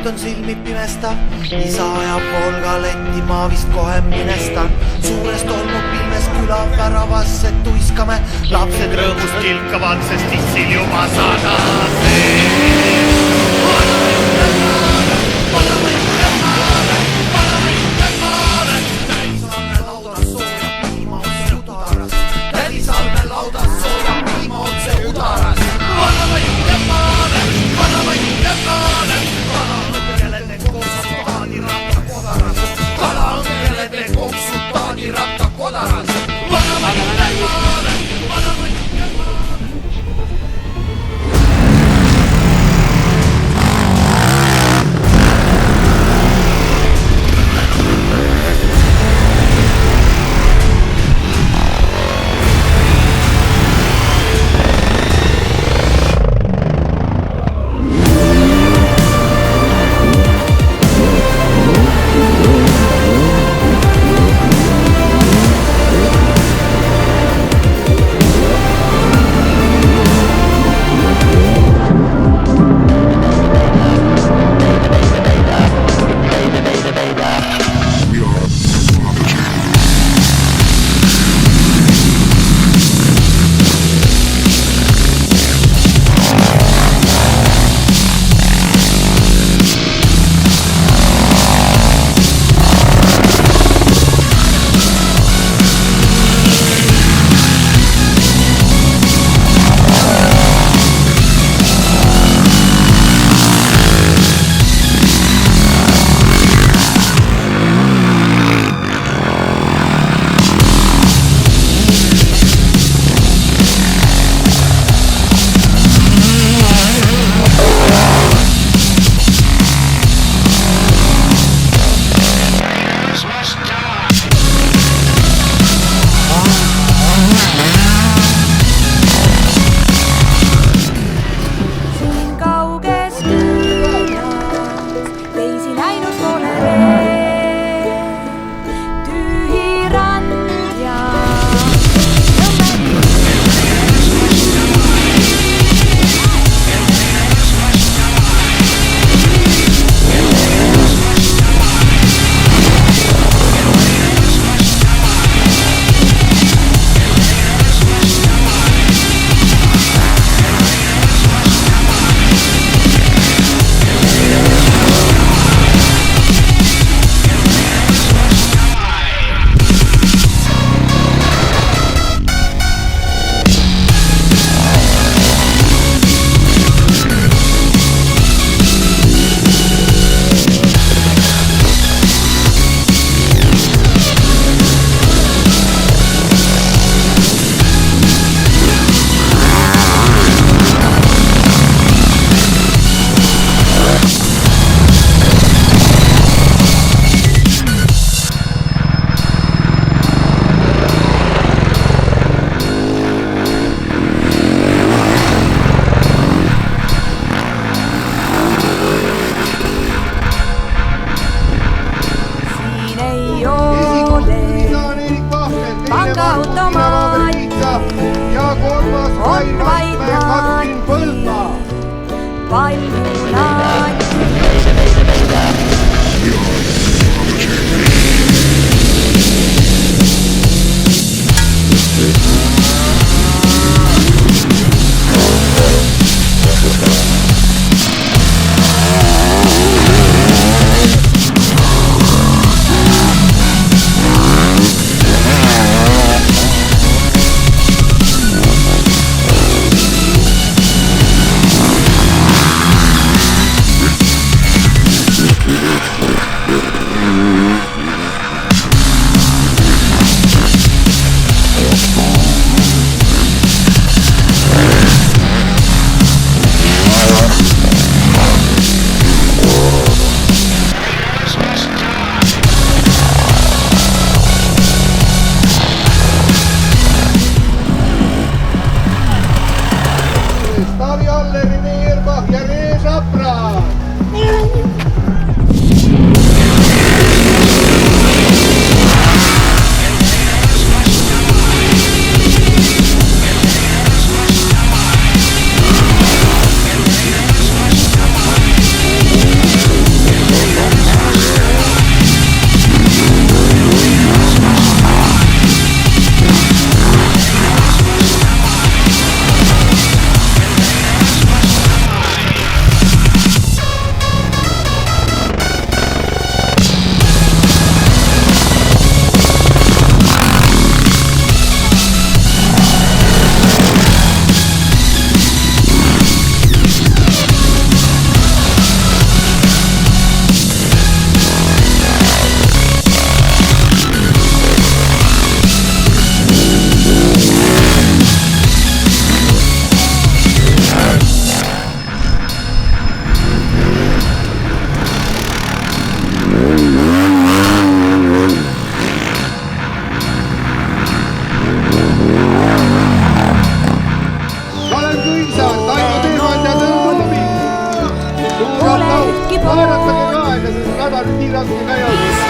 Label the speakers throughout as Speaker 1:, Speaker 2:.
Speaker 1: on silmi pimestav, isa ajab Volga-letti, ma vist kohe minestan. Suurest olnud pilves küla väravasse tuiskame, lapsed rõõmust kilkavad, sest issil juba sadase.
Speaker 2: kiirattega jõudis.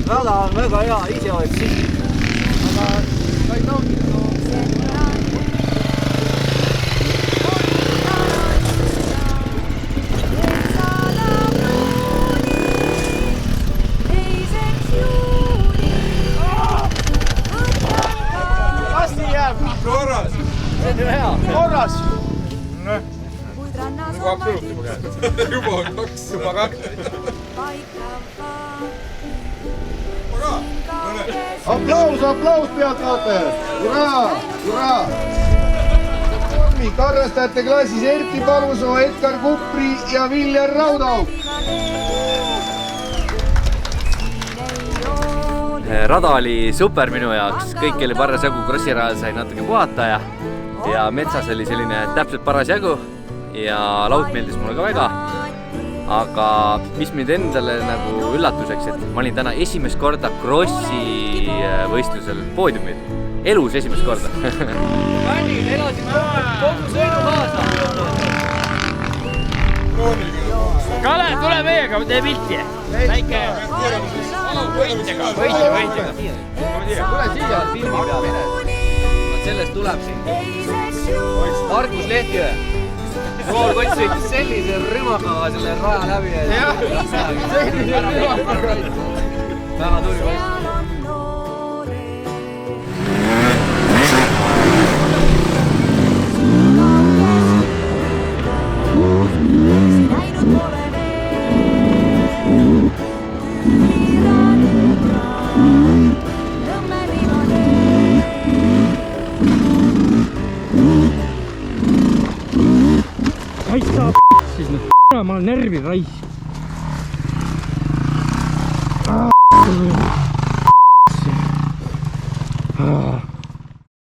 Speaker 3: Rada on väga hea, ise oled siin. Aga ma ei naudita.
Speaker 2: Lasti jääb.
Speaker 4: Korras.
Speaker 3: See on ju hea.
Speaker 2: Korras.
Speaker 4: Juba on kaks.
Speaker 2: Aplaus pealtvaatajad! Uraa! Uraa! Arvestajate klassis Erki Parusoo, Edgar Kupri ja Viljar Raudau.
Speaker 5: Rada oli super minu jaoks, kõik oli parasjagu, krossirajal sai natuke puhata ja metsas oli selline täpselt parasjagu ja laud meeldis mulle ka väga. Aga mis mind endale nagu üllatuseks, et ma olin täna esimest korda krossi võistlusel poodiumil. Elus esimest korda.
Speaker 3: Fännid elasime kogu sõidu kaasa.
Speaker 6: Kale, tule meiega, tee pilti. Väike võitjaga. Tule siia filmi peale.
Speaker 5: Sellest tuleb siin. Markus Lehtjõe. Noor kots sõitis sellise rümakaga selle raja läbi. Sellise rümakaga. Väga tuli kots.
Speaker 6: Aita siis nüüd, ma olen närvi raisk.